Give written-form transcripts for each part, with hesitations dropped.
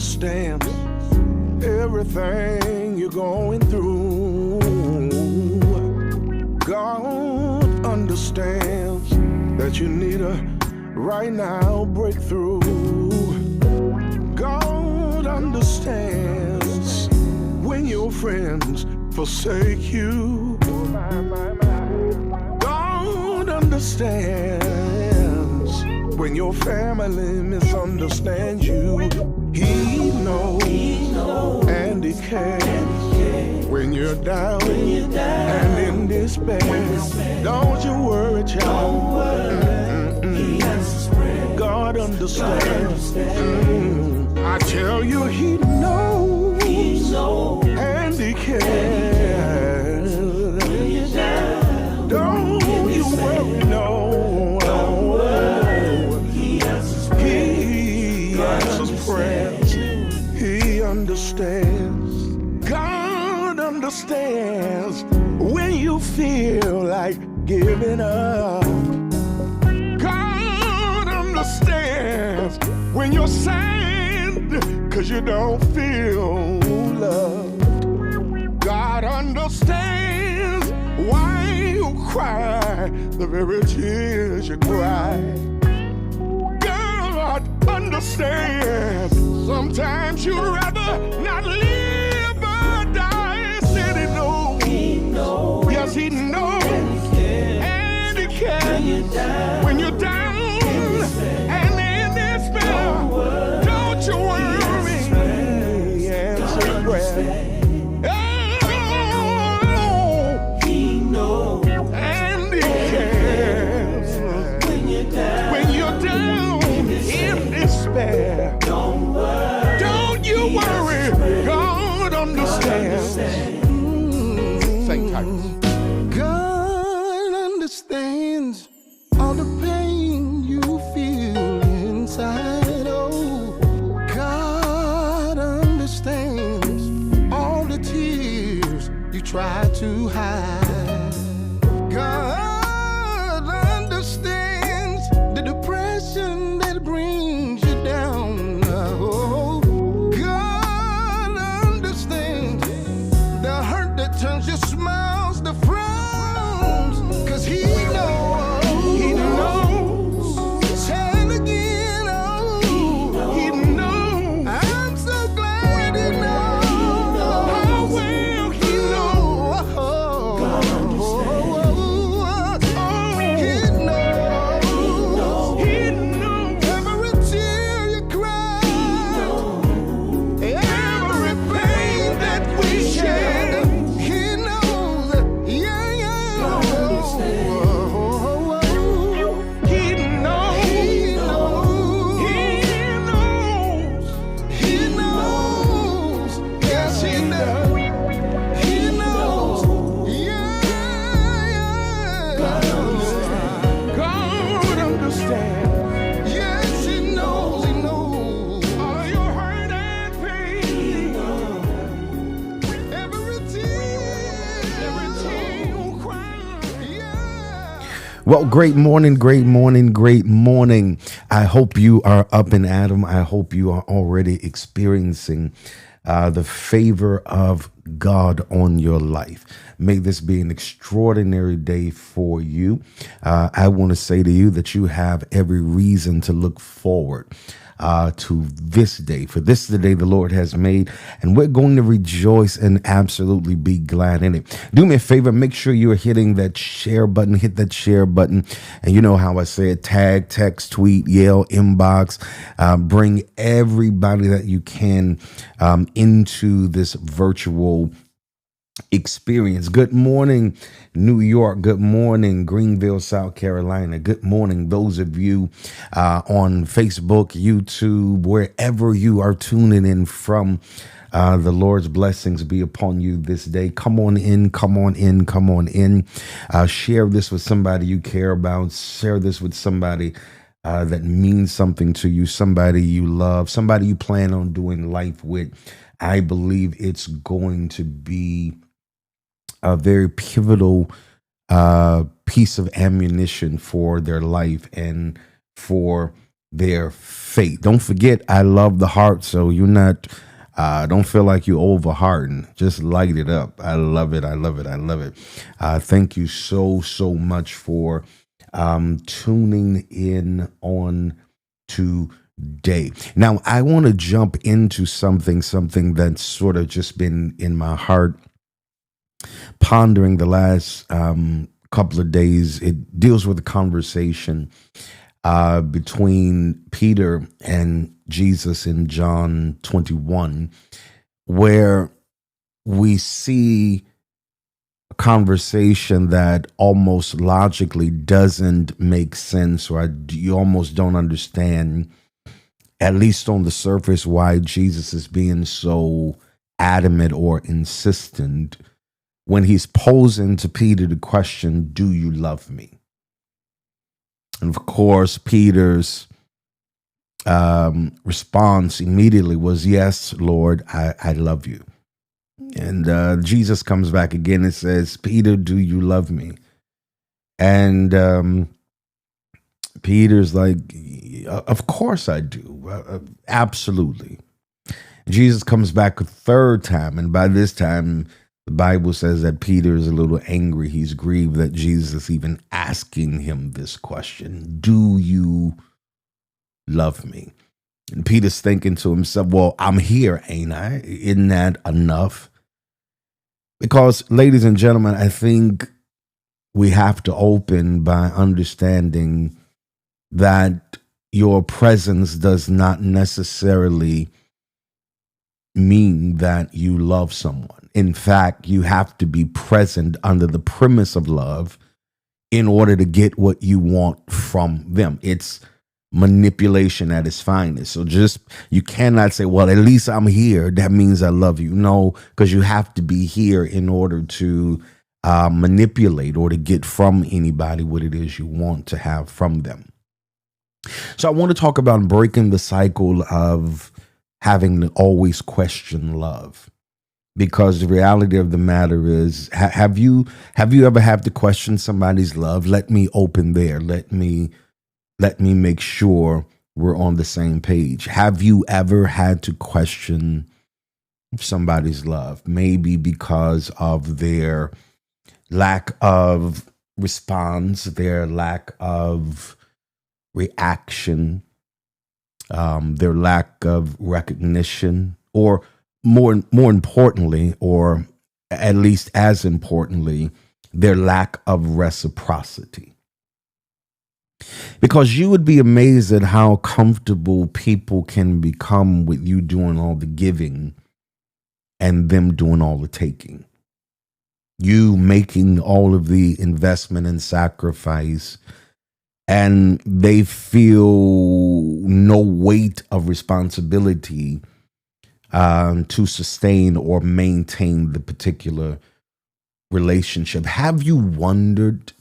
understands everything you're going through. God understands that you need a right now breakthrough. God understands when your friends forsake you. God understands when your family misunderstands you. He knows and he cares when you're down and in despair. Don't you worry, child. God understands. I tell you, he knows and he cares. Don't you worry, no. He answers prayers. He understands. God understands when you feel like giving up. God understands when you're sad 'cause you don't feel loved. God understands why you cry the very tears you cry. God understands sometimes you'd rather not live but die. Said he knows. Yes, he knows. And he cares when you're down and in despair. Don't you worry. Answer prayer. Don't you worry, God understands. Same title. God understands all the pain you feel inside. Oh, God understands all the tears you try to hide. God understands the depression that brings you down. Oh, God understands the hurt that turns your smiles to frowns. 'Cause he knows. He knows. Say it again. Oh, he knows. I'm so glad he knows. How well he knows. God understands. He knows. He knows. Every tear you cry. Every pain that we share. He knows. Yeah, yeah. God understands. He knows. He knows. He knows. Yes, he does. He knows. Yeah, yeah. God understands. Yes, he knows. He knows. All your hurt and pain. He knows. Every tear you cry. Yeah. Well, great morning, great morning, great morning. I hope you are up and at 'em. I hope you are already experiencing the favor of God on your life. May this be an extraordinary day for you. I want to say to you that you have every reason to look forward to this day. For this is the day the Lord has made, and we're going to rejoice and absolutely be glad in it. Do me a favor, make sure you're hitting that share button, hit that share button. And you know how I say it, tag, text, tweet, yell, inbox, bring everybody that you can into this virtual experience. Good morning, New York. Good morning, Greenville, South Carolina. Good morning, those of you on Facebook, YouTube, wherever you are tuning in from. The Lord's blessings be upon you this day. Come on in, come on in, come on in. Share this with somebody you care about. Share this with somebody that means something to you, somebody you love, somebody you plan on doing life with. I believe it's going to be a very pivotal piece of ammunition for their life and for their faith. Don't forget, I love the heart, so you're not. Don't feel like you over harden. Just light it up. I love it. I love it. I love it. Thank you so much for tuning in on today. Now, I want to jump into something that's sort of just been in my heart, pondering the last couple of days. It deals with a conversation between Peter and Jesus in John 21, where we see a conversation that almost logically doesn't make sense, or you almost don't understand, at least on the surface, why Jesus is being so adamant or insistent when he's posing to Peter the question, do you love me? And of course, Peter's response immediately was, yes, Lord, I love you. And Jesus comes back again and says, Peter, do you love me? And Peter's like, of course I do. Absolutely. Jesus comes back a third time. And by this time, the Bible says that Peter is a little angry. He's grieved that Jesus is even asking him this question. Do you love me? And Peter's thinking to himself, well, I'm here, ain't I? Isn't that enough? Because, ladies and gentlemen, I think we have to open by understanding that your presence does not necessarily mean that you love someone. In fact, you have to be present under the premise of love in order to get what you want from them. It's manipulation at its finest. So you cannot say, well, at least I'm here, that means I love you. No, because you have to be here in order to manipulate or to get from anybody what it is you want to have from them. So I want to talk about breaking the cycle of having to always question love. Because the reality of the matter is, have you ever had to question somebody's love? Let me open there. Let me make sure we're on the same page. Have you ever had to question somebody's love? Maybe because of their lack of response, their lack of reaction, their lack of recognition, or more importantly, or at least as importantly, their lack of reciprocity. Because you would be amazed at how comfortable people can become with you doing all the giving and them doing all the taking. You making all of the investment and sacrifice, and they feel no weight of responsibility to sustain or maintain the particular relationship. Have you wondered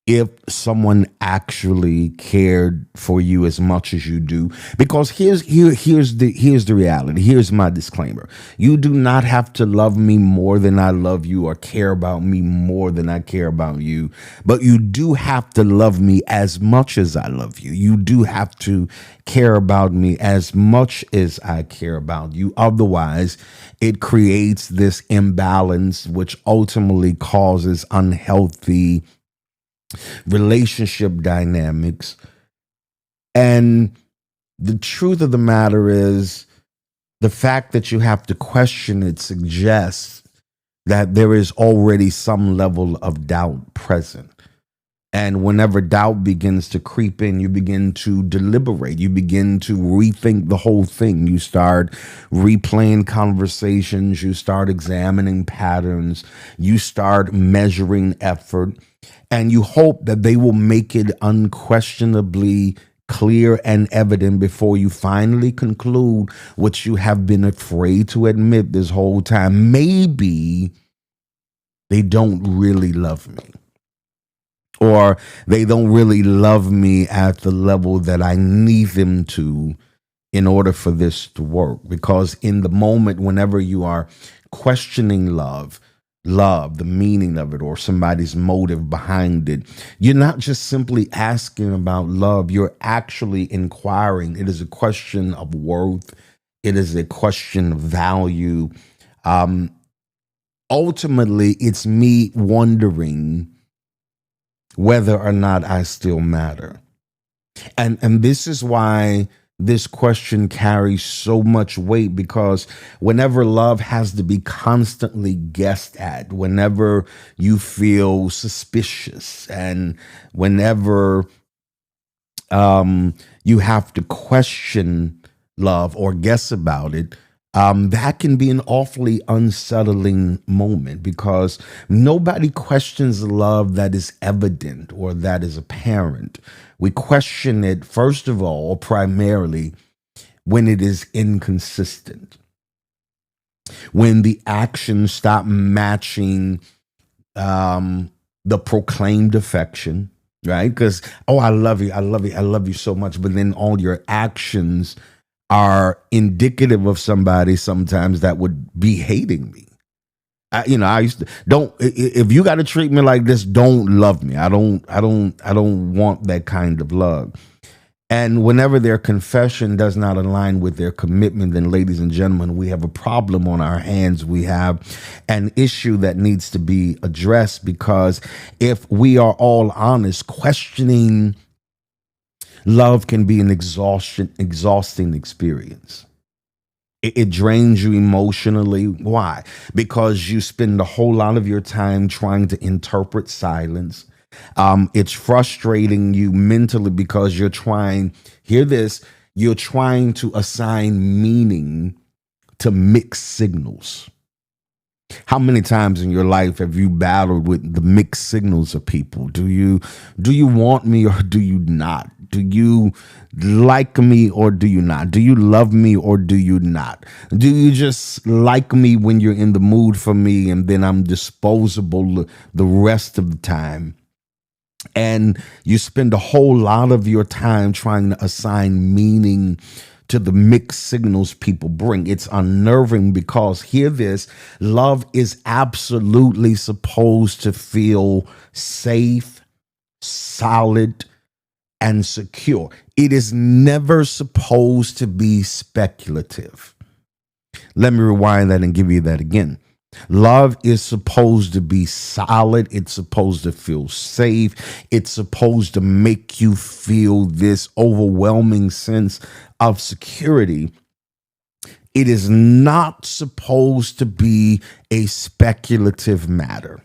if someone actually cared for you as much as you do? Because here's the reality. Here's my disclaimer. You do not have to love me more than I love you, or care about me more than I care about you, but you do have to love me as much as I love you. You do have to care about me as much as I care about you. Otherwise, it creates this imbalance, which ultimately causes unhealthy relationship dynamics. And the truth of the matter is, the fact that you have to question it suggests that there is already some level of doubt present. And whenever doubt begins to creep in, you begin to deliberate. You begin to rethink the whole thing. You start replaying conversations. You start examining patterns. You start measuring effort. And you hope that they will make it unquestionably clear and evident before you finally conclude what you have been afraid to admit this whole time. Maybe they don't really love me, or they don't really love me at the level that I need them to in order for this to work. Because in the moment, whenever you are questioning love, love, the meaning of it, or somebody's motive behind it. You're not just simply asking about love, you're actually inquiring. It is a question of worth, it is a question of value. Ultimately, it's me wondering whether or not I still matter. And this is why this question carries so much weight, because whenever love has to be constantly guessed at, whenever you feel suspicious, and whenever you have to question love or guess about it, that can be an awfully unsettling moment, because nobody questions love that is evident or that is apparent. We question it, first of all, or primarily, when it is inconsistent, when the actions stop matching the proclaimed affection, right? Because, oh, I love you, I love you, I love you so much. But then all your actions are indicative of somebody sometimes that would be hating me. I used to, don't, if you got to treat me like this, don't love me. I don't want that kind of love. And whenever their confession does not align with their commitment, then, ladies and gentlemen, we have a problem on our hands. We have an issue that needs to be addressed, because if we are all honest, questioning love can be an exhausting experience. It drains you emotionally. Why? Because you spend a whole lot of your time trying to interpret silence. It's frustrating you mentally, because you're trying, hear this, you're trying to assign meaning to mixed signals. How many times in your life have you battled with the mixed signals of people? Do you want me or do you not? Do you like me or do you not? Do you love me or do you not? Do you just like me when you're in the mood for me, and then I'm disposable the rest of the time? And you spend a whole lot of your time trying to assign meaning to the mixed signals people bring. It's unnerving, because, hear this, love is absolutely supposed to feel safe, solid, and secure. It is never supposed to be speculative. Let me rewind that and give you that again. Love is supposed to be solid. It's supposed to feel safe. It's supposed to make you feel this overwhelming sense of security. It is not supposed to be a speculative matter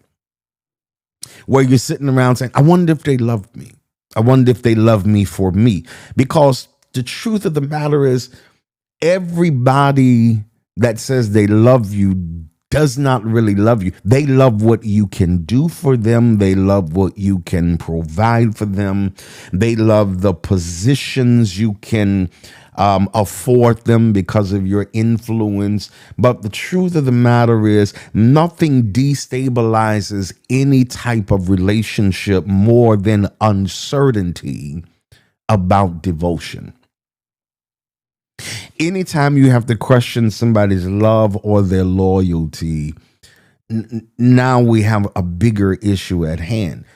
where you're sitting around saying, I wonder if they love me. I wonder if they love me for me. Because the truth of the matter is, everybody that says they love you does not really love you. They love what you can do for them. They love what you can provide for them. They love the positions you can afford them because of your influence. But the truth of the matter is, nothing destabilizes any type of relationship more than uncertainty about devotion. Anytime you have to question somebody's love or their loyalty, now we have a bigger issue at hand,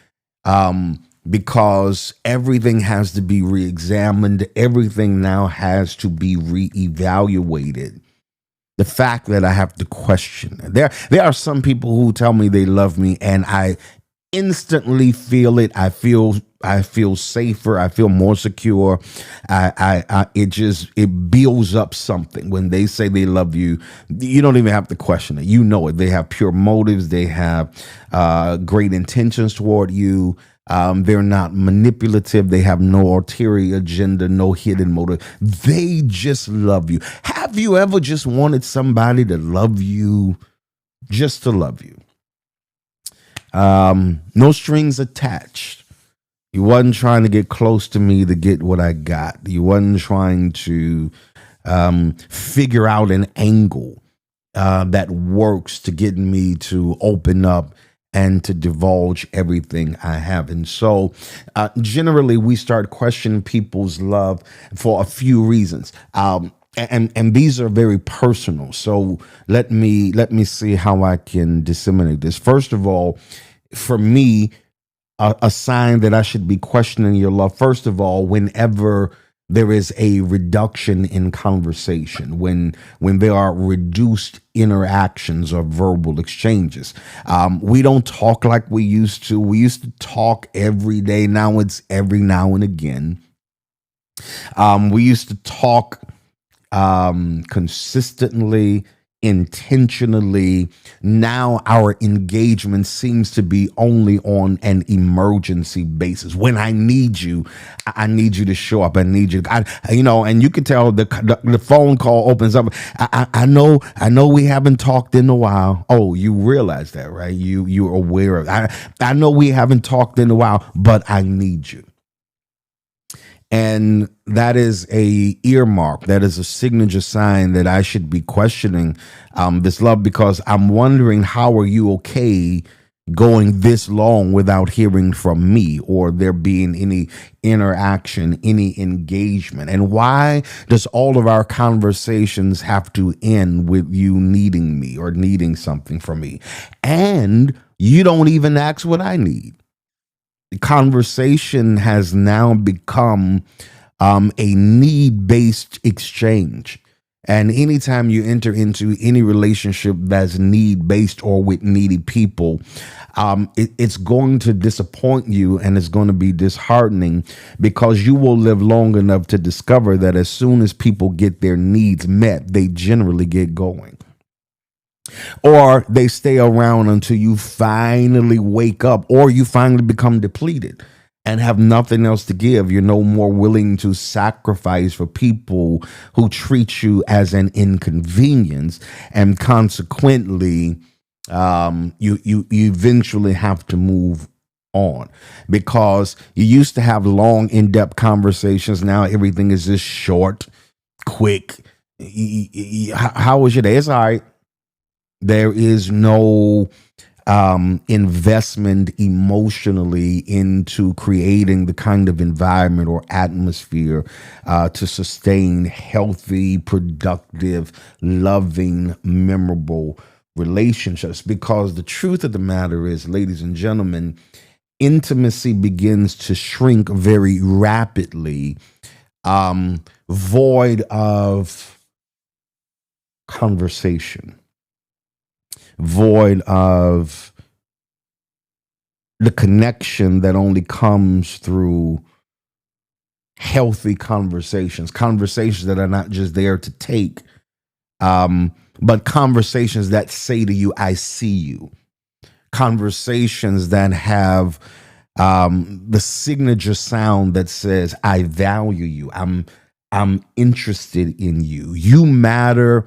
because everything has to be re-examined. Everything now has to be re-evaluated. The fact that I have to question it. There are some people who tell me they love me, and I instantly feel it. I feel safer. I feel more secure. It builds up something when they say they love you. You don't even have to question it. You know it. They have pure motives. They have great intentions toward you. They're not manipulative. They have no ulterior agenda, no hidden motive. They just love you. Have you ever just wanted somebody to love you, just to love you? No strings attached. You wasn't trying to get close to me to get what I got. You wasn't trying to figure out an angle that works to get me to open up and to divulge everything I have. And so generally we start questioning people's love for a few reasons. and these are very personal. So let me see how I can disseminate this. First of all, for me, a sign that I should be questioning your love. First of all, whenever there is a reduction in conversation, when there are reduced interactions or verbal exchanges, we don't talk like we used to. We used to talk every day. Now it's every now and again. We used to talk consistently, intentionally. Now our engagement seems to be only on an emergency basis. When I need you, I need you to show up. I need you. And you can tell the phone call opens up. I know we haven't talked in a while. Oh, you realize that, right? You're aware of. I know we haven't talked in a while, but I need you. And that is a earmark. That is a signature sign that I should be questioning this love, because I'm wondering, how are you okay going this long without hearing from me, or there being any interaction, any engagement? And why does all of our conversations have to end with you needing me or needing something from me? And you don't even ask what I need. Conversation has now become a need-based exchange. And anytime you enter into any relationship that's need-based or with needy people, it's going to disappoint you, and it's going to be disheartening, because you will live long enough to discover that as soon as people get their needs met, they generally get going. Or they stay around until you finally wake up, or you finally become depleted and have nothing else to give. You're no more willing to sacrifice for people who treat you as an inconvenience, and consequently, you eventually have to move on, because you used to have long, in-depth conversations. Now everything is just short, quick. How was your day? It's all right. There is no investment emotionally into creating the kind of environment or atmosphere to sustain healthy, productive, loving, memorable relationships. Because the truth of the matter is, ladies and gentlemen, intimacy begins to shrink very rapidly, void of conversation, void of the connection that only comes through healthy conversations that are not just there to take, but conversations that say to you, I see you. Conversations that have the signature sound that says, I value you. I'm interested in you. You matter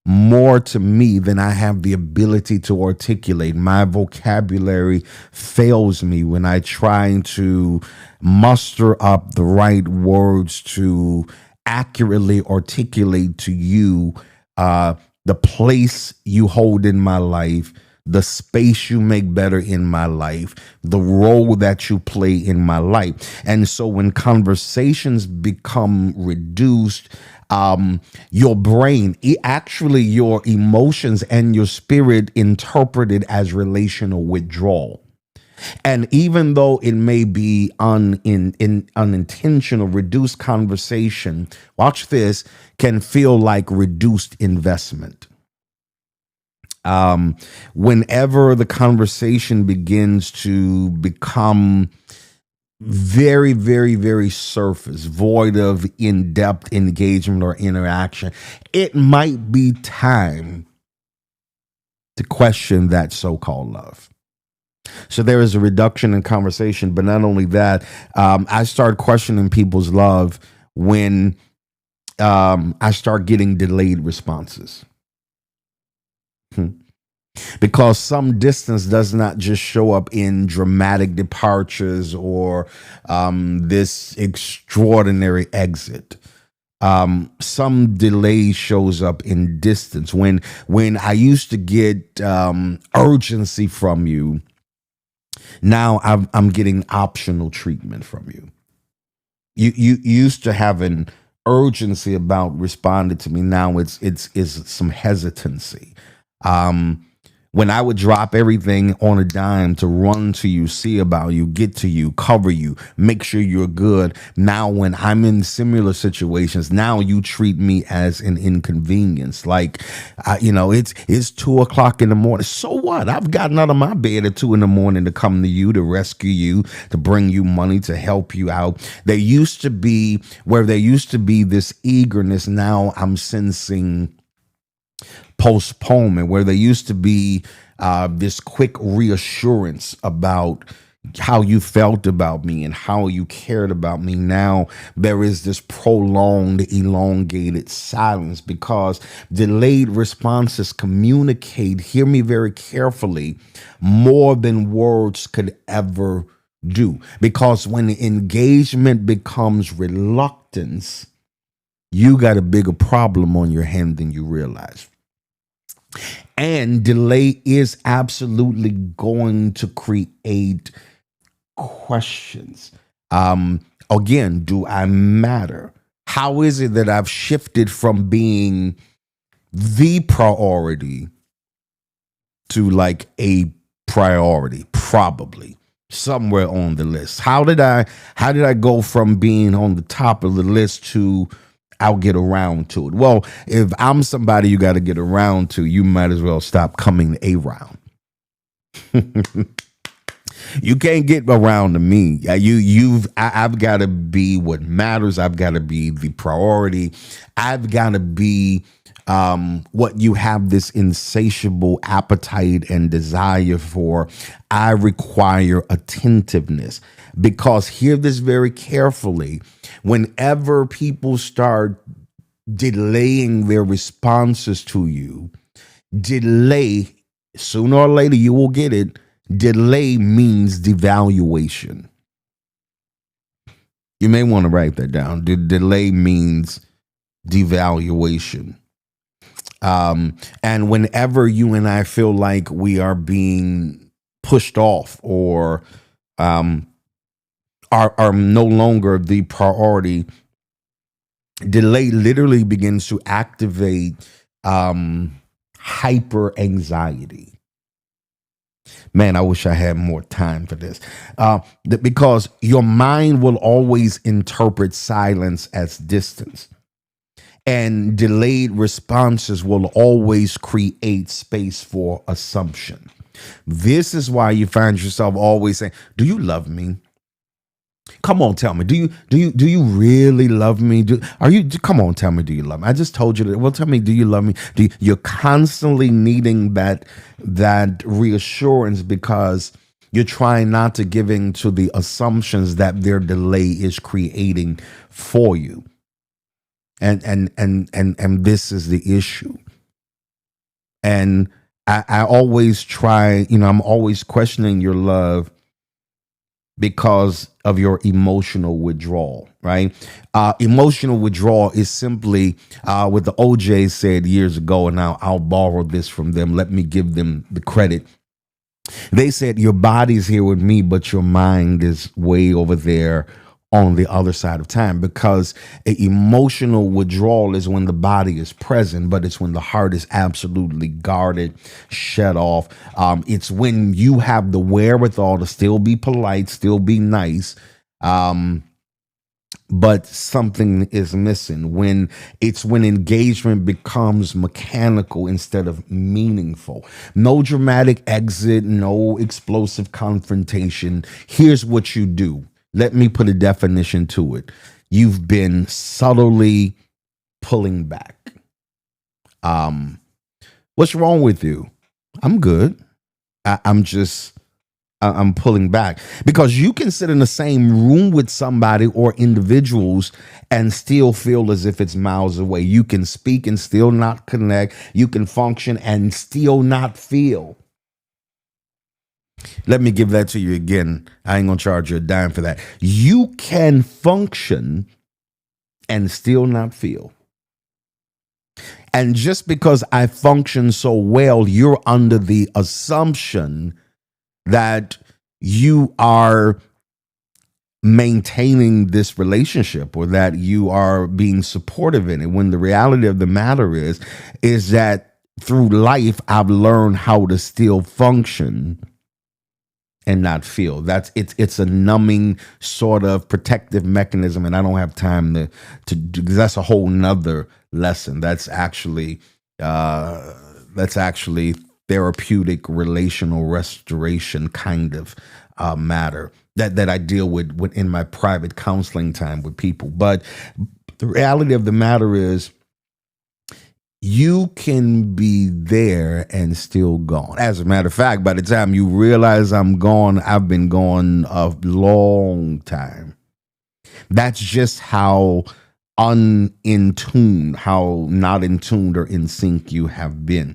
more to me than I have the ability to articulate. My vocabulary fails me when I try to muster up the right words to accurately articulate to you the place you hold in my life, the space you make better in my life, the role that you play in my life. And so when conversations become reduced, your brain, actually your emotions and your spirit interpret it as relational withdrawal. And even though it may be unintentional, reduced conversation, watch this, can feel like reduced investment. Whenever the conversation begins to become very, very, very surface, void of in-depth engagement or interaction, it might be time to question that so-called love. So there is a reduction in conversation, but not only that, I start questioning people's love when I start getting delayed responses. Because some distance does not just show up in dramatic departures or this extraordinary exit. Some delay shows up in distance. When I used to get urgency from you, now I'm getting optional treatment from you. You used to have an urgency about responding to me. Now it's some hesitancy. Um, when I would drop everything on a dime to run to you, see about you, get to you, cover you, make sure you're good. Now, when I'm in similar situations, now you treat me as an inconvenience. Like, it's 2 o'clock in the morning. So what? I've gotten out of my bed at 2 in the morning to come to you, to rescue you, to bring you money, to help you out. There used to be this eagerness. Now I'm sensing postponement, where there used to be this quick reassurance about how you felt about me and how you cared about me. Now there is this prolonged, elongated silence, because delayed responses communicate, hear me very carefully, more than words could ever do. Because when engagement becomes reluctance, you got a bigger problem on your hand than you realize. And delay is absolutely going to create questions. Again, do I matter? How is it that I've shifted from being the priority to like a priority, probably somewhere on the list? How did I go from being on the top of the list to I'll get around to it? Well, if I'm somebody you got to get around to, you might as well stop coming around. You can't get around to me. I've got to be what matters. I've got to be the priority. I've got to be what you have this insatiable appetite and desire for. I require attentiveness, because hear this very carefully. Whenever people start delaying their responses to you, delay, sooner or later you will get it. Delay means devaluation. You may want to write that down. Delay means devaluation. And whenever you and I feel like we are being pushed off or are no longer the priority, delay literally begins to activate hyper anxiety. Man, I wish I had more time for this. Because your mind will always interpret silence as distance. And delayed responses will always create space for assumption. This is why you find yourself always saying, do you love me? Come on, tell me. Do you really love me? Come on, tell me, do you love me? I just told you that. Well, tell me, do you love me? You're constantly needing that reassurance, because you're trying not to give in to the assumptions that their delay is creating for you. And this is the issue. And I always try, I'm always questioning your love because of your emotional withdrawal, right? Emotional withdrawal is simply what the OJ said years ago, and now I'll borrow this from them. Let me give them the credit. They said, your body's here with me, but your mind is way over there on the other side of time. Because an emotional withdrawal is when the body is present, but it's when the heart is absolutely guarded, shut off. It's when you have the wherewithal to still be polite, still be nice, but something is missing. When engagement becomes mechanical instead of meaningful. No dramatic exit, no explosive confrontation. Here's what you do. Let me put a definition to it. You've been subtly pulling back. What's wrong with you? I'm good. I'm pulling back. Because you can sit in the same room with somebody or individuals and still feel as if it's miles away. You can speak and still not connect. You can function and still not feel. Let me give that to you again. I ain't gonna charge you a dime for that. You can function and still not feel. And just because I function so well, you're under the assumption that you are maintaining this relationship or that you are being supportive in it, when the reality of the matter is that through life I've learned how to still function and not feel. It's a numbing sort of protective mechanism, and I don't have time to do, that's a whole nother lesson. That's actually therapeutic relational restoration kind of matter that I deal with in my private counseling time with people. But the reality of the matter is, you can be there and still gone. As a matter of fact, by the time you realize I'm gone, I've been gone a long time. That's just how in tune, how not in tune or in sync you have been.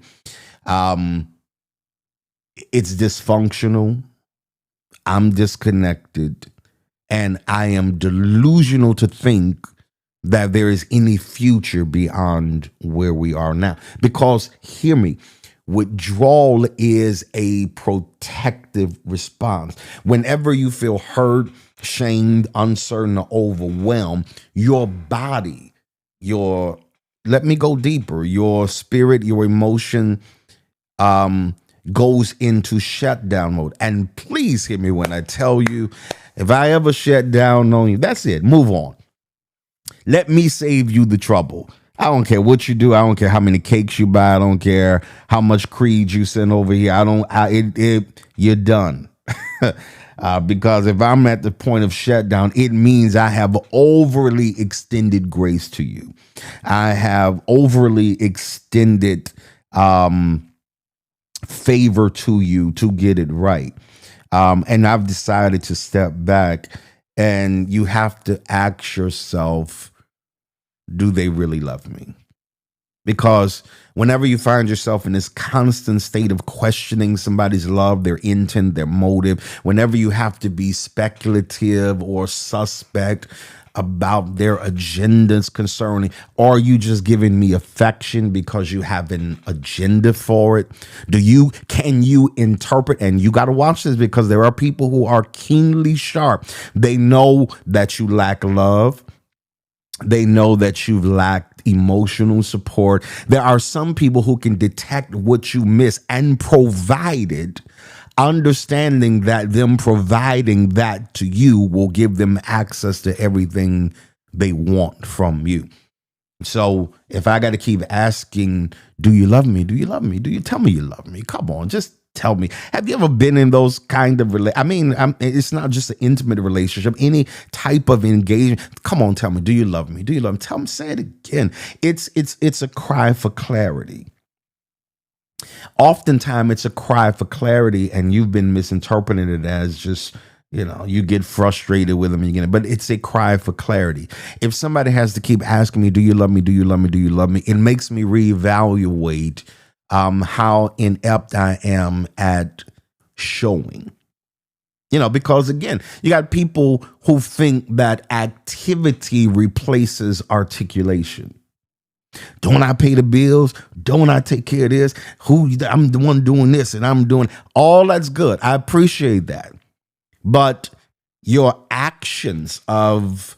It's dysfunctional. I'm disconnected, and I am delusional to think that there is any future beyond where we are now. Because, hear me, withdrawal is a protective response. Whenever you feel hurt, shamed, uncertain, or overwhelmed, your body, let me go deeper, your spirit, your emotion, goes into shutdown mode. And please hear me when I tell you, if I ever shut down on you, that's it. Move on. Let me save you the trouble. I don't care what you do. I don't care how many cakes you buy. I don't care how much creed you send over here. You're done. Because if I'm at the point of shutdown, it means I have overly extended grace to you. I have overly extended favor to you to get it right. And I've decided to step back, and you have to ask yourself, do they really love me? Because whenever you find yourself in this constant state of questioning somebody's love, their intent, their motive, whenever you have to be speculative or suspect about their agendas concerning, are you just giving me affection because you have an agenda for it? Can you interpret? And you got to watch this, because there are people who are keenly sharp. They know that you lack love. They know that you've lacked emotional support. There are some people who can detect what you miss and provide it, understanding that them providing that to you will give them access to everything they want from you. So if I got to keep asking, do you love me? Do you love me? Do you tell me you love me? Come on, just tell me. Have you ever been in those kind of it's not just an intimate relationship, any type of engagement. Come on, tell me, do you love me? Do you love me? Tell me, say it again. It's a cry for clarity. Oftentimes it's a cry for clarity, and you've been misinterpreting it as just, you get frustrated with them, but it's a cry for clarity. If somebody has to keep asking me, do you love me? Do you love me? Do you love me? It makes me reevaluate how inept I am at showing. Because again, you got people who think that activity replaces articulation. Don't I pay the bills? Don't I take care of this? I'm the one doing this, and I'm doing all that's good. I appreciate that. But your actions of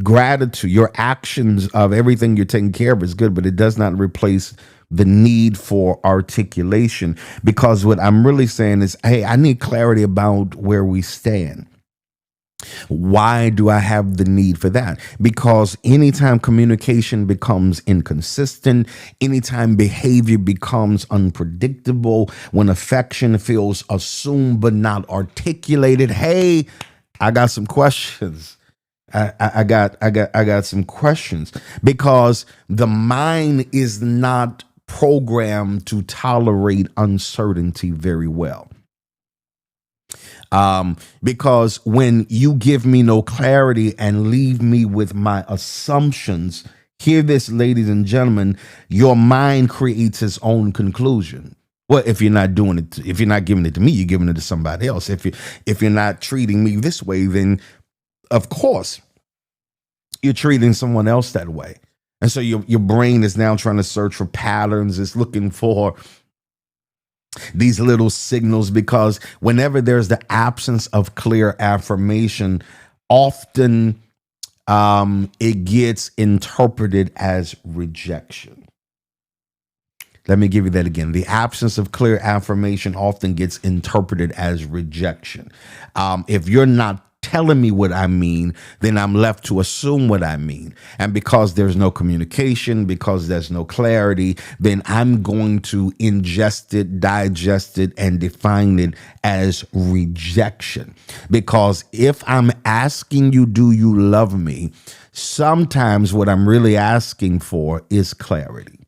gratitude, your actions of everything you're taking care of is good, but it does not replace the need for articulation. Because what I'm really saying is, hey, I need clarity about where we stand. Why do I have the need for that? Because anytime communication becomes inconsistent, anytime behavior becomes unpredictable, when affection feels assumed but not articulated, hey, I got some questions. I got some questions, because the mind is not programmed to tolerate uncertainty very well. Because when you give me no clarity and leave me with my assumptions, hear this, ladies and gentlemen, your mind creates its own conclusion. Well, if you're not doing it, if you're not giving it to me, you're giving it to somebody else. If you're not treating me this way, then of course you're treating someone else that way. And so your brain is now trying to search for patterns. It's looking for These little signals, because whenever there's the absence of clear affirmation, often it gets interpreted as rejection. Let me give you that again. The absence of clear affirmation often gets interpreted as rejection. If you're not telling me what I mean, then I'm left to assume what I mean. And because there's no communication, because there's no clarity, then I'm going to ingest it, digest it, and define it as rejection. Because if I'm asking you, do you love me? Sometimes what I'm really asking for is clarity.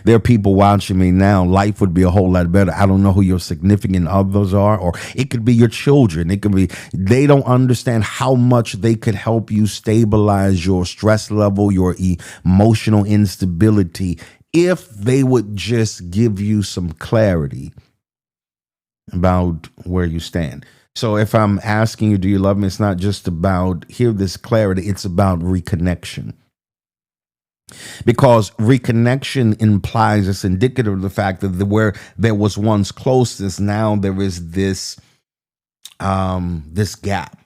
There are people watching me now. Life would be a whole lot better. I don't know who your significant others are, or it could be your children. It could be, they don't understand how much they could help you stabilize your stress level, your emotional instability, if they would just give you some clarity about where you stand. So if I'm asking you, do you love me? It's not just about, hear this clarity. It's about reconnection. Because reconnection implies, it's indicative of the fact that where there was once closeness, now there is this gap.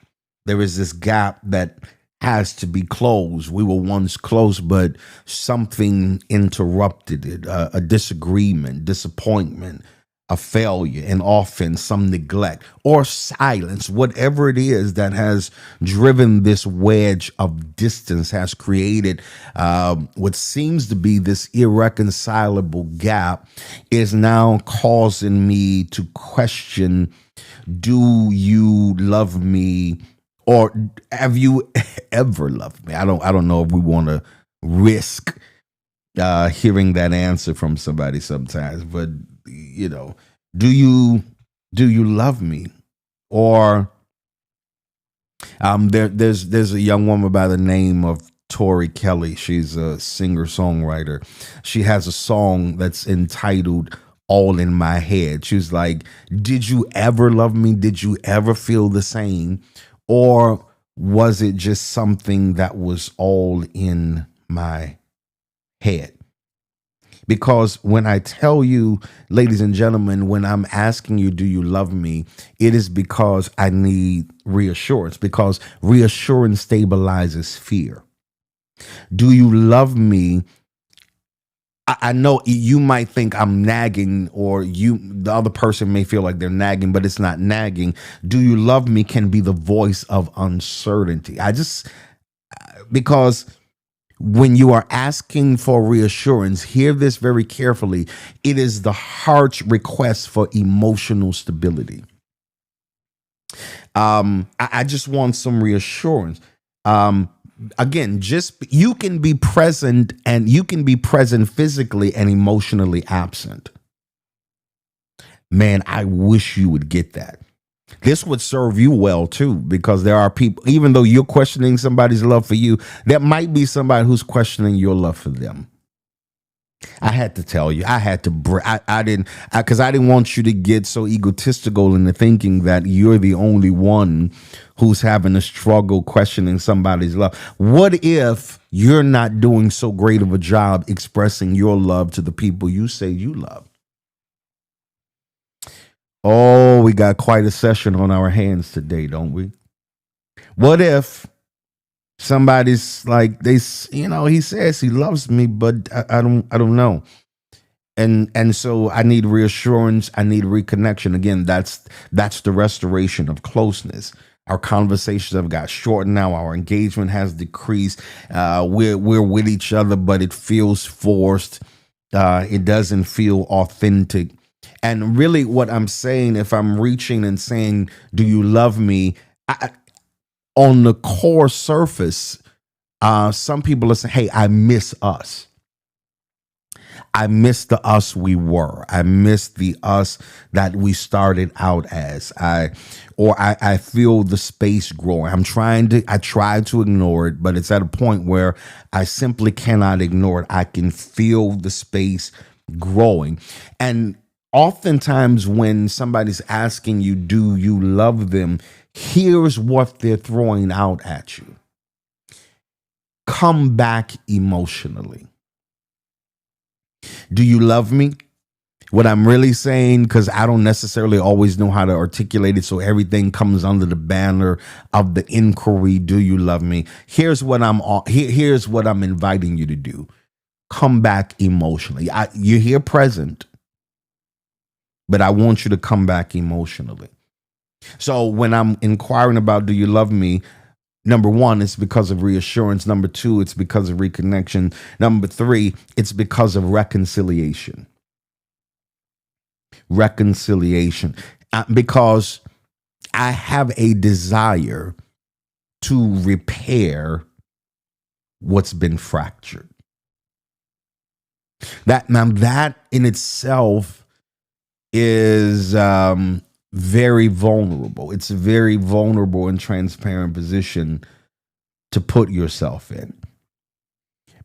There is this gap that has to be closed. We were once close, but something interrupted it. A disagreement, disappointment, a failure, and often some neglect or silence, whatever it is that has driven this wedge of distance, has created what seems to be this irreconcilable gap, is now causing me to question, do you love me? Or have you ever loved me? I don't know if we want to risk hearing that answer from somebody sometimes, but you know, do you love me? Or there's a young woman by the name of Tori Kelly. She's a singer-songwriter. She has a song that's entitled All in My Head. She's like, did you ever love me? Did you ever feel the same? Or was it just something that was all in my head? Because when I tell you, ladies and gentlemen, when I'm asking you, do you love me? It is because I need reassurance, because reassurance stabilizes fear. Do you love me? I know you might think I'm nagging, or the other person may feel like they're nagging, but it's not nagging. Do you love me can be the voice of uncertainty. Because when you are asking for reassurance, hear this very carefully. It is the heart's request for emotional stability. I just want some reassurance. Again, you can be present, and you can be present physically and emotionally absent. Man, I wish you would get that. This would serve you well too, because there are people, even though you're questioning somebody's love for you, there might be somebody who's questioning your love for them. I had to tell you, I had to, I didn't want you to get so egotistical into thinking that you're the only one who's having a struggle questioning somebody's love. What if you're not doing so great of a job expressing your love to the people you say you love? Oh, we got quite a session on our hands today, don't we? What if somebody's like, he says he loves me, but I don't know. And so I need reassurance. I need reconnection. Again, that's the restoration of closeness. Our conversations have got shortened now. Our engagement has decreased. We're with each other, but it feels forced. It doesn't feel authentic. And really what I'm saying, if I'm reaching and saying, do you love me? On the core surface, some people are saying, hey, I miss us. I miss the us we were. I miss the us that we started out as. I feel the space growing. I try to ignore it, but it's at a point where I simply cannot ignore it. I can feel the space growing. And oftentimes when somebody's asking you, do you love them? Here's what they're throwing out at you. Come back emotionally. Do you love me? What I'm really saying, because I don't necessarily always know how to articulate it, so everything comes under the banner of the inquiry, do you love me? Here's what here's what I'm inviting you to do. Come back emotionally. You're here present, but I want you to come back emotionally. So when I'm inquiring about do you love me, number one, it's because of reassurance. Number two, it's because of reconnection. Number three, it's because of reconciliation. Reconciliation. Because I have a desire to repair what's been fractured. That in itself is very vulnerable. It's a very vulnerable and transparent position to put yourself in.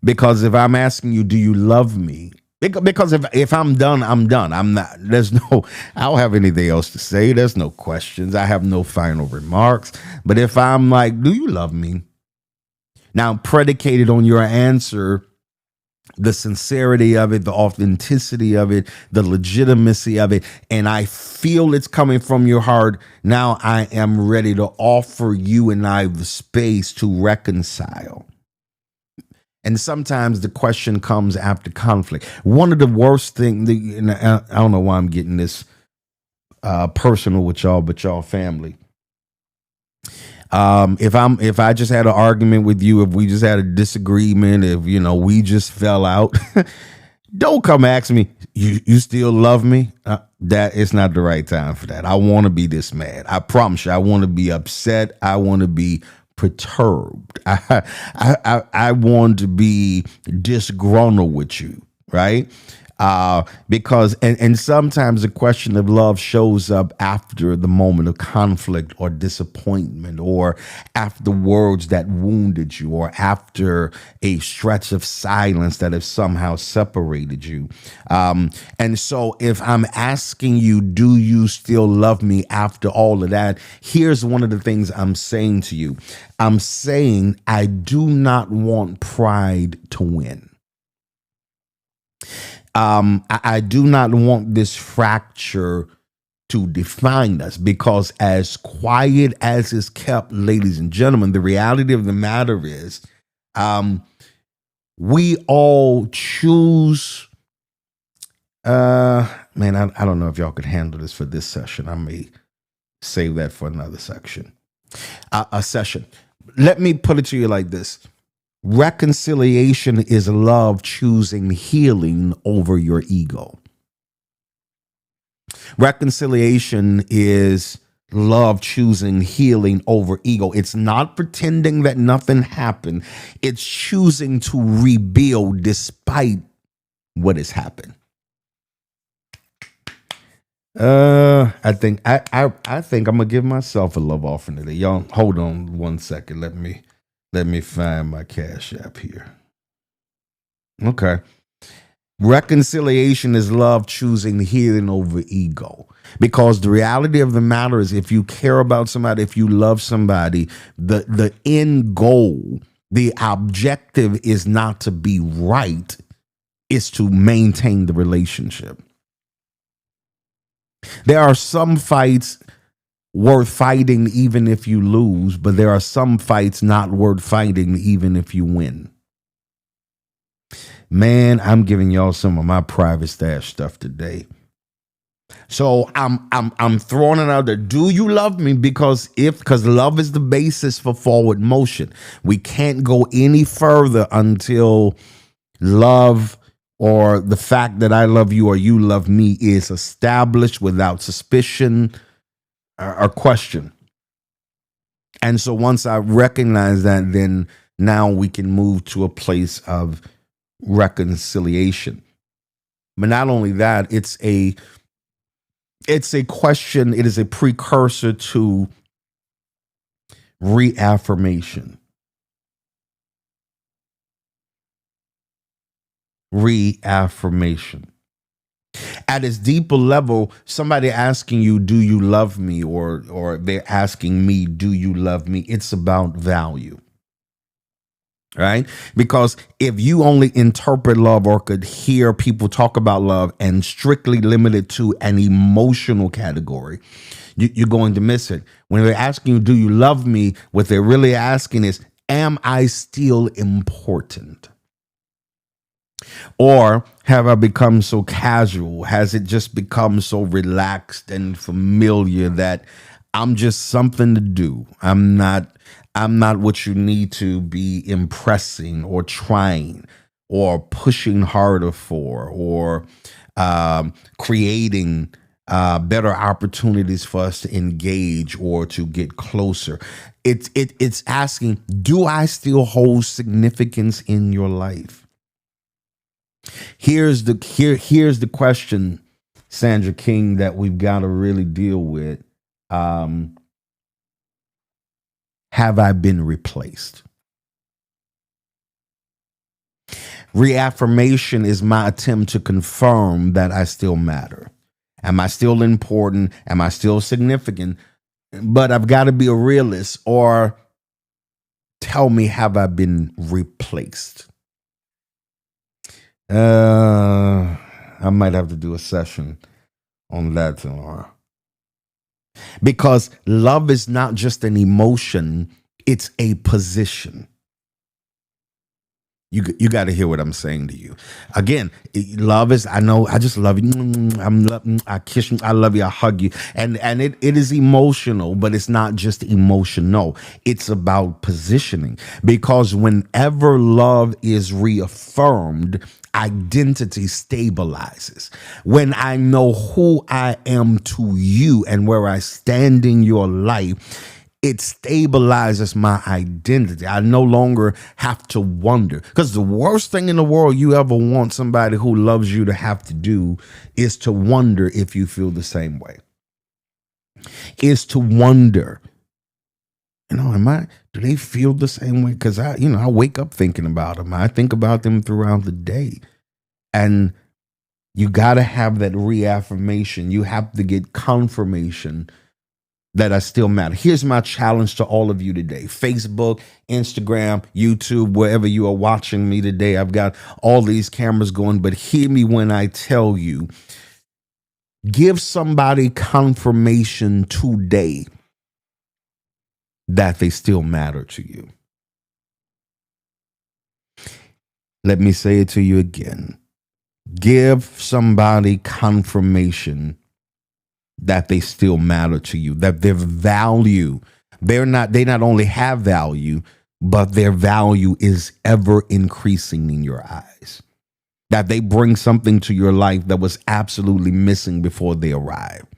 Because if I'm asking you, do you love me? Because if I'm done, I'm done. I don't have anything else to say. There's no questions. I have no final remarks. But if I'm like, do you love me? Now, predicated on your answer, the sincerity of it, the authenticity of it, the legitimacy of it, and I feel it's coming from your heart, now I am ready to offer you and I the space to reconcile. And sometimes the question comes after conflict. One of the worst things, and I don't know why I'm getting this personal with y'all, but y'all family. If I just had an argument with you, if we just had a disagreement, if we just fell out, don't come ask me, you still love me? That is not the right time for that. I want to be this mad. I promise you, I want to be upset. I want to be perturbed. I want to be disgruntled with you, right? Because sometimes the question of love shows up after the moment of conflict or disappointment, or after words that wounded you, or after a stretch of silence that have somehow separated you. And so if I'm asking you, do you still love me after all of that? Here's one of the things I'm saying to you. I'm saying I do not want pride to win. I do not want this fracture to define us, because as quiet as is kept, ladies and gentlemen, the reality of the matter is we all choose. I don't know if y'all could handle this for this session. I may save that for another section. A session. Let me put it to you like this. Reconciliation is love choosing healing over your ego. Reconciliation is love choosing healing over ego. It's not pretending that nothing happened. It's choosing to rebuild despite what has happened. I think I'm gonna give myself a love offering today. Y'all hold on one second. Let me find my Cash App here. Okay. Reconciliation is love choosing healing over ego. Because the reality of the matter is, if you care about somebody, if you love somebody, the end goal, the objective is not to be right, it's to maintain the relationship. There are some fights worth fighting even if you lose, but there are some fights not worth fighting even if you win. Man, I'm giving y'all some of my private stash stuff today. So I'm throwing it out there. Do you love me? Because love is the basis for forward motion. We can't go any further until love, or the fact that I love you or you love me, is established without suspicion or question. And so once I recognize that, then now we can move to a place of reconciliation. But not only that, it's a question, it is a precursor to reaffirmation. Reaffirmation. At its deeper level, somebody asking you, do you love me? Or they're asking me, do you love me? It's about value. right? Because if you only interpret love or could hear people talk about love and strictly limit it to an emotional category, you're going to miss it. When they're asking you, do you love me? What they're really asking is, am I still important? Or have I become so casual? Has it just become so relaxed and familiar that I'm just something to do? I'm not what you need to be impressing or trying or pushing harder for or creating better opportunities for us to engage or to get closer. It's asking, do I still hold significance in your life? Here's the question, Sandra King, that we've got to really deal with. Have I been replaced? Reaffirmation is my attempt to confirm that I still matter. Am I still important? Am I still significant? But I've got to be a realist, or tell me, have I been replaced? I might have to do a session on that tomorrow. Because love is not just an emotion, it's a position. You got to hear what I'm saying to you. Again, love is, I know, I just love you. I kiss you. I love you. I hug you. And it is emotional, but it's not just emotional. It's about positioning. Because whenever love is reaffirmed, identity stabilizes. When I know who I am to you and where I stand in your life, it stabilizes my identity. I no longer have to wonder. Because the worst thing in the world you ever want somebody who loves you to have to do is to wonder if you feel the same way. Is to wonder, do they feel the same way? Because I wake up thinking about them. I think about them throughout the day. And you got to have that reaffirmation. You have to get confirmation that I still matter. Here's my challenge to all of you today. Facebook, Instagram, YouTube, wherever you are watching me today. I've got all these cameras going, but hear me when I tell you, give somebody confirmation today that they still matter to you. Let me say it to you again. Give somebody confirmation that they still matter to you, that their value, they not only have value, but their value is ever increasing in your eyes. That they bring something to your life that was absolutely missing before they arrived.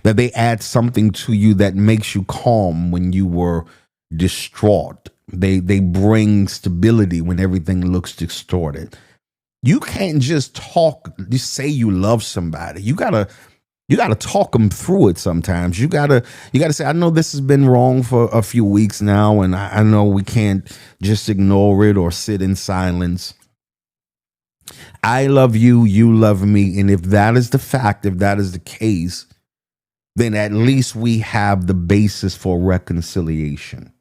That they add something to you that makes you calm when you were distraught. They bring stability when everything looks distorted. You can't just say you love somebody. You gotta talk them through it sometimes. You gotta say, I know this has been wrong for a few weeks now, and I know we can't just ignore it or sit in silence. I love you, you love me, and if that is the fact, if that is the case, then at least we have the basis for reconciliation.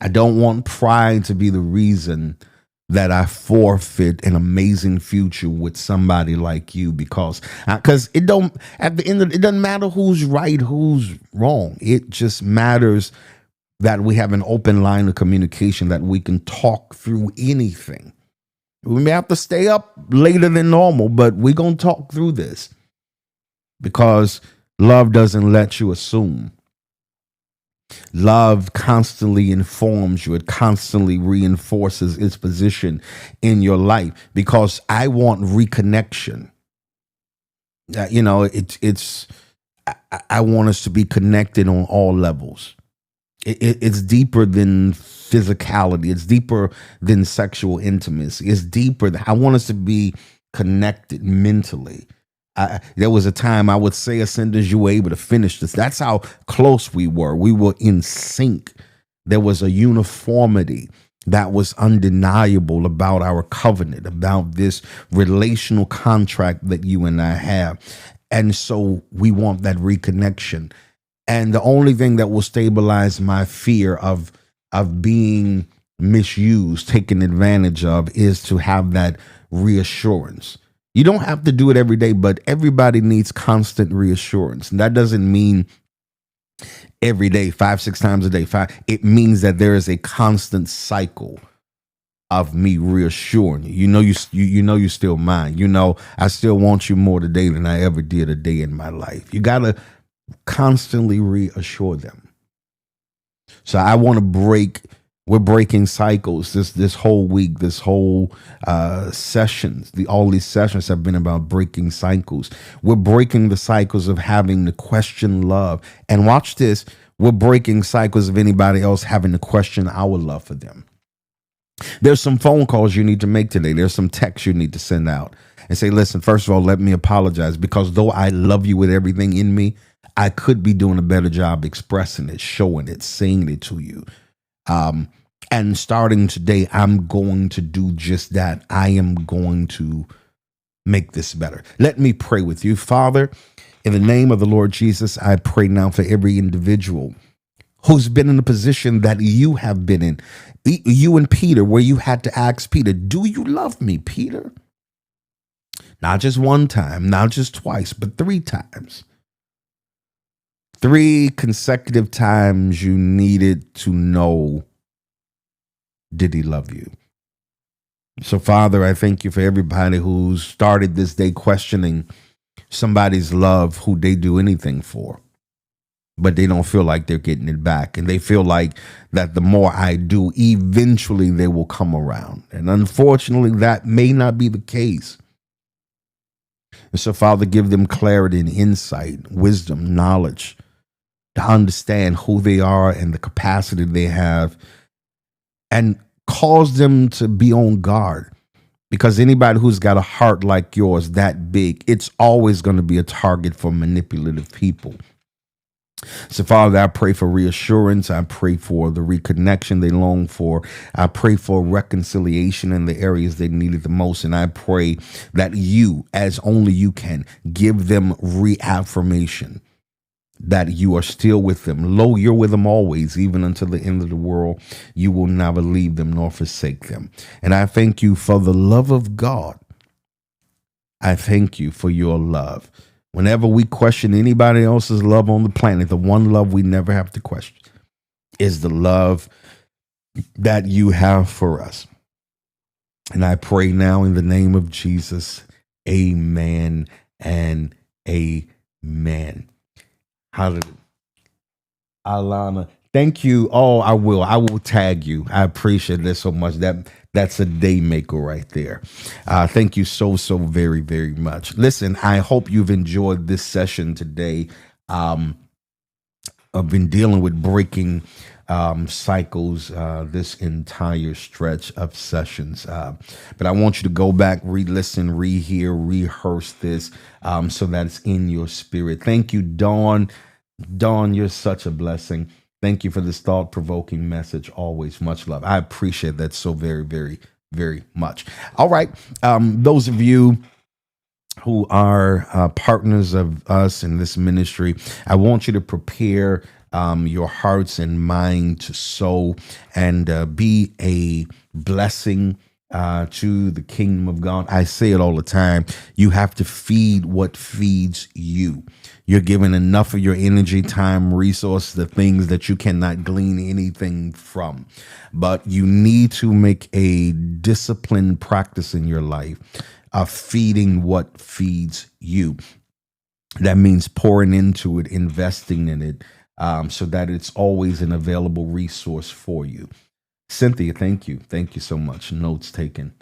I don't want pride to be the reason that I forfeit an amazing future with somebody like you, because it don't, at the end of it doesn't matter who's right, who's wrong. It just matters that we have an open line of communication, that we can talk through anything. We may have to stay up later than normal, but we're going to talk through this, because love doesn't let you assume. Love constantly informs you. It constantly reinforces its position in your life, because I want reconnection. I want us to be connected on all levels. It's deeper than physicality. It's deeper than sexual intimacy. It's deeper. I want us to be connected mentally. There was a time I would say a sentence, you were able to finish this. That's how close we were. We were in sync. There was a uniformity that was undeniable about our covenant, about this relational contract that you and I have. And so we want that reconnection. And the only thing that will stabilize my fear of being misused, taken advantage of, is to have that reassurance. You don't have to do it every day, but everybody needs constant reassurance. And that doesn't mean every day, 5-6 times a day. It means that there is a constant cycle of me reassuring you. You know you're still mine. You know I still want you more today than I ever did a day in my life. You gotta constantly reassure them. So I want to we're breaking cycles this whole week, this whole sessions. All these sessions have been about breaking cycles. We're breaking the cycles of having to question love. And watch this, we're breaking cycles of anybody else having to question our love for them. There's some phone calls you need to make today. There's some texts you need to send out and say, listen, first of all, let me apologize, because though I love you with everything in me, I could be doing a better job expressing it, showing it, saying it to you. And starting today, I'm going to do just that. I am going to make this better. Let me pray with you. Father, in the name of the Lord Jesus, I pray now for every individual who's been in a position that you have been in. You and Peter, where you had to ask Peter, do you love me, Peter? Not just one time, not just twice, but 3 times. 3 consecutive times you needed to know, did he love you? So, Father, I thank you for everybody who's started this day questioning somebody's love who they do anything for, but they don't feel like they're getting it back. And they feel like that the more I do, eventually they will come around. And unfortunately, that may not be the case. And so, Father, give them clarity and insight, wisdom, knowledge to understand who they are and the capacity they have, and cause them to be on guard. Because anybody who's got a heart like yours that big, it's always going to be a target for manipulative people. So, Father, I pray for reassurance. I pray for the reconnection they long for. I pray for reconciliation in the areas they need it the most. And I pray that you, as only you can, give them reaffirmation that you are still with them. Lo, you're with them always, even until the end of the world. You will never leave them nor forsake them. And I thank you for the love of God. I thank you for your love. Whenever we question anybody else's love on the planet, the one love we never have to question is the love that you have for us. And I pray now in the name of Jesus, amen and amen. Hallelujah. Alana, thank you. Oh, I will tag you. I appreciate that so much. That's a day maker right there. Thank you so very, very much. Listen, I hope you've enjoyed this session today. I've been dealing with breaking cycles this entire stretch of sessions. But I want you to go back, re-listen, rehear, rehearse this so that it's in your spirit. Thank you, Dawn. Dawn, you're such a blessing. Thank you for this thought-provoking message. Always much love. I appreciate that so very, very, very much. All right. Those of you who are partners of us in this ministry, I want you to prepare your hearts and mind to sow and be a blessing to the kingdom of God. I say it all the time. You have to feed what feeds you. You're giving enough of your energy, time, resource, the things that you cannot glean anything from. But you need to make a disciplined practice in your life of feeding what feeds you. That means pouring into it, investing in it, so that it's always an available resource for you. Cynthia, thank you. Thank you so much. Notes taken.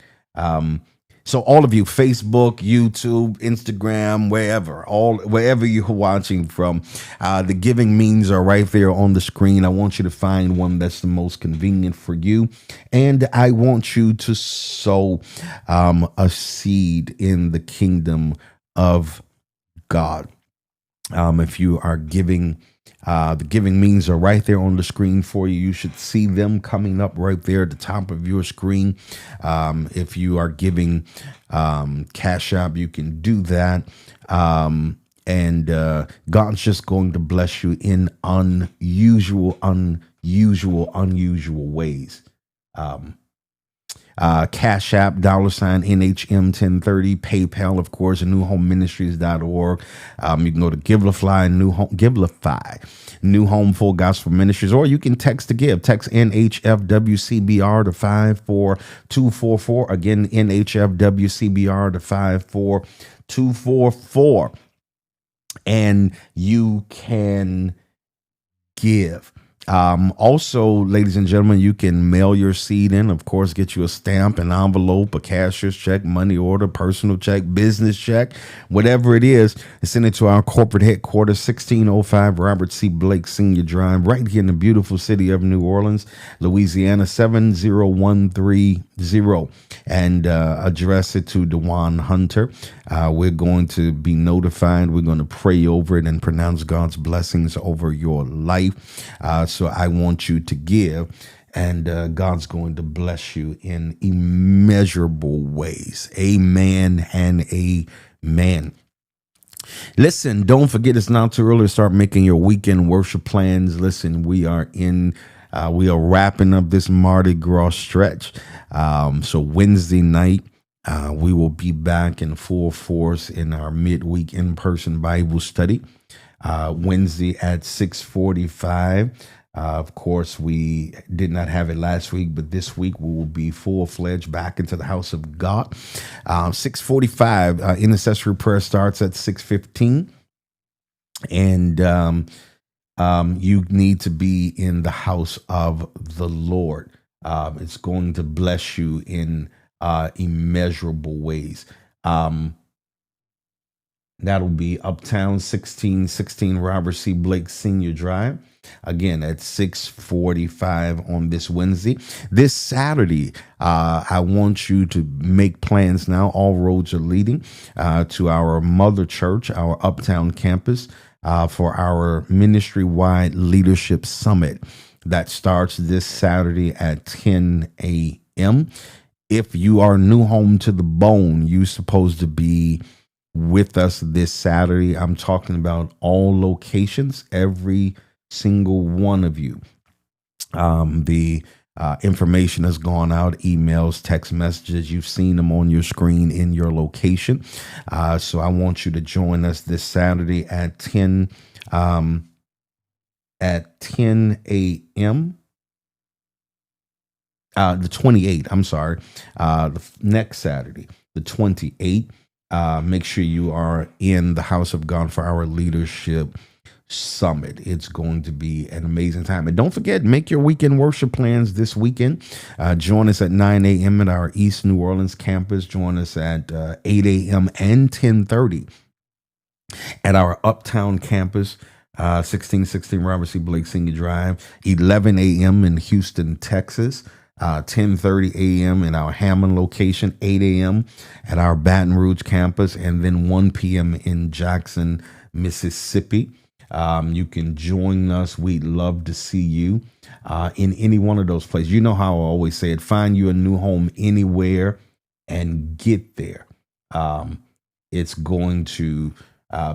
So all of you, Facebook, YouTube, Instagram, wherever you're watching from, the giving means are right there on the screen. I want you to find one that's the most convenient for you. And I want you to sow a seed in the kingdom of God. If you are giving, the giving means are right there on the screen for you. You should see them coming up right there at the top of your screen. If you are giving Cash App, you can do that. And God's just going to bless you in unusual ways. Cash App, $NHM 1030, PayPal, of course, newhomeministries.org. You can go to Givelify, New Home Full Gospel Ministries, or you can text to give. Text NHFWCBR to 54244. Again, NHFWCBR to 54244. And you can give. Also, ladies and gentlemen, you can mail your seed in, of course, get you a stamp, an envelope, a cashier's check, money order, personal check, business check, whatever it is, and send it to our corporate headquarters, 1605 Robert C. Blake Senior Drive, right here in the beautiful city of New Orleans, Louisiana, 70130, and address it to Dewan Hunter. We're going to be notified. We're going to pray over it and pronounce God's blessings over your life. So I want you to give, and God's going to bless you in immeasurable ways. Amen and amen. Listen, don't forget, it's not too early to start making your weekend worship plans. Listen, we are wrapping up this Mardi Gras stretch. So Wednesday night, we will be back in full force in our midweek in-person Bible study. Wednesday at 6:45. Of course, we did not have it last week, but this week we will be full-fledged back into the house of God. 6:45, intercessory prayer starts at 6:15. And you need to be in the house of the Lord. It's going to bless you in immeasurable ways. That'll be Uptown, 1616 Robert C. Blake Senior Drive. Again, at 6:45 on this Wednesday. This Saturday, I want you to make plans now. All roads are leading to our mother church, our Uptown campus, for our ministry-wide leadership summit that starts this Saturday at 10 a.m. If you are new home to the bone, you're supposed to be with us this Saturday. I'm talking about all locations, every single one of you. The information has gone out, emails, text messages. You've seen them on your screen in your location. So I want you to join us this Saturday at 10 a.m. The 28th, I'm sorry. The next Saturday, the 28th. Make sure you are in the house of God for our leadership summit. It's going to be an amazing time. And don't forget, make your weekend worship plans this weekend. Join us at 9 a.m. at our East New Orleans campus. Join us at 8 a.m. and 10:30 at our Uptown campus, 1616 Robert C. Blake Senior Drive, 11 a.m. in Houston, Texas. 10:30 a.m. in our Hammond location, 8 a.m. at our Baton Rouge campus, and then 1 p.m. in Jackson, Mississippi. You can join us. We'd love to see you in any one of those places. You know how I always say it, find you a new home anywhere and get there. It's going to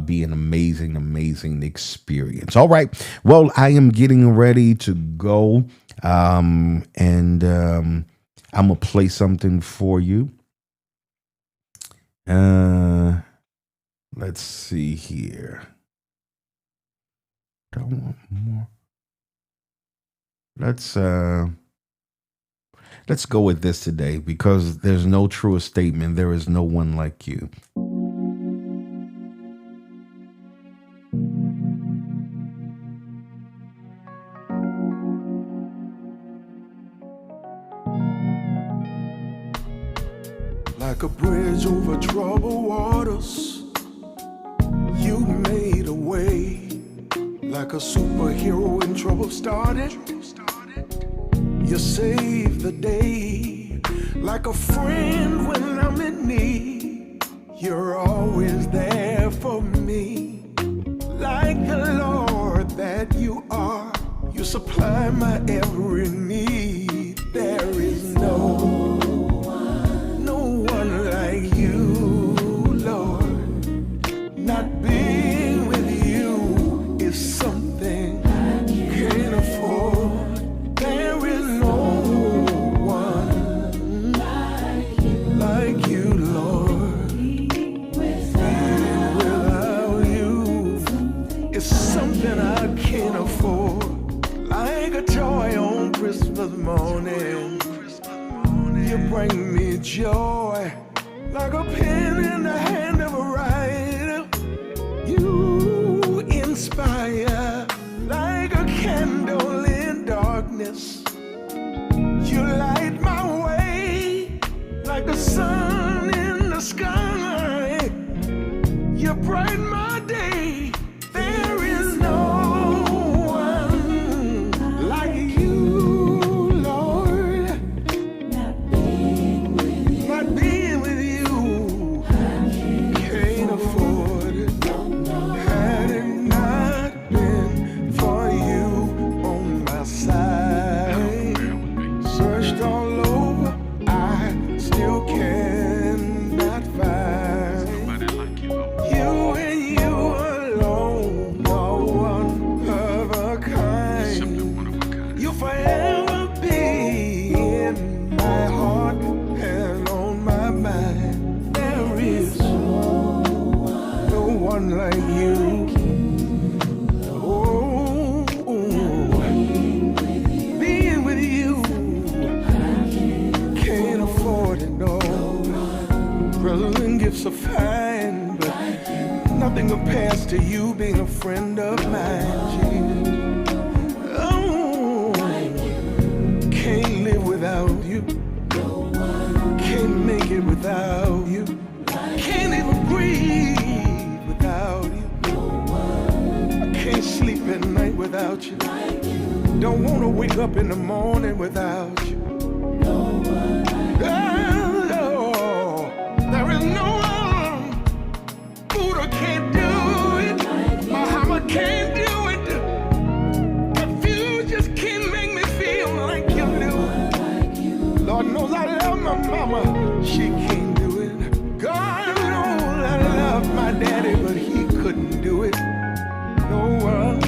be an amazing experience. All right. Well, I am getting ready to go. I'm going to play something for you. Let's see here. Don't want more. Let's go with this today, because there's no truer statement. There is no one like you. Like a bridge over troubled waters, you made a way. Like a superhero when trouble started, you saved the day. Like a friend when I'm in need, you're always there for me. Like the Lord that you are, you supply my every need. There is no one like you, Lord. Not being with you is something I can't afford. There is no morning. You bring me joy like a pen in the hand of a writer. You inspire like a candle in darkness. You light my way like the sun in the sky. You brighten my day. There is no one like you, Lord. Not being with you, can't afford it. Had it not been for you on my side, searched all over, I still cannot find you and you alone, no one of a kind. You'll forever be in my heart and on my mind. There is no one like you. Oh, being with you, can't afford it, no. Presents and gifts are fine, but nothing compares to you being a friend of mine, Jesus. Oh, can't live without you. Can't make it without you. Can't even breathe without you. I can't sleep at night without you. Don't want to wake up in the morning without you. Oh, there is no one. Buddha can't do it. Muhammad can't do it. Confucius can't make me feel like you do. Lord knows I love my mama. She can't do it. God knows I love my daddy, but he couldn't do it. No one.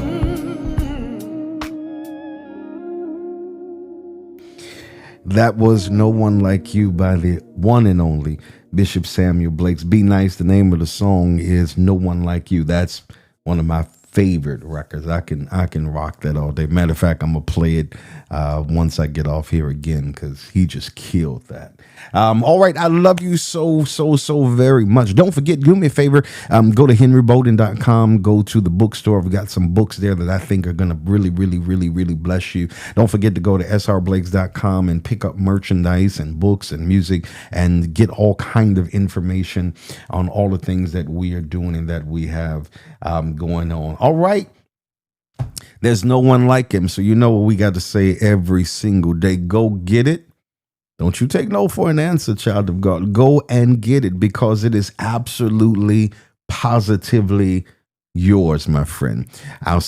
That was No One Like You by the one and only Bishop Samuel Blakes. Be Nice. The name of the song is No One Like You. That's one of my favorite records. I can rock that all day. Matter of fact, I'm gonna play it once I get off here again because he just killed that. All right, I love you so very much. Don't forget, do me a favor, go to henrybolden.com, go to the bookstore. We got some books there that I think are gonna really bless you. Don't forget to go to srblakes.com and pick up merchandise and books and music and get all kind of information on all the things that we are doing and that we have going on. All right. There's no one like him. So you know what we got to say every single day. Go get it. Don't you take no for an answer, child of God. Go and get it because it is absolutely, positively yours, my friend. I'll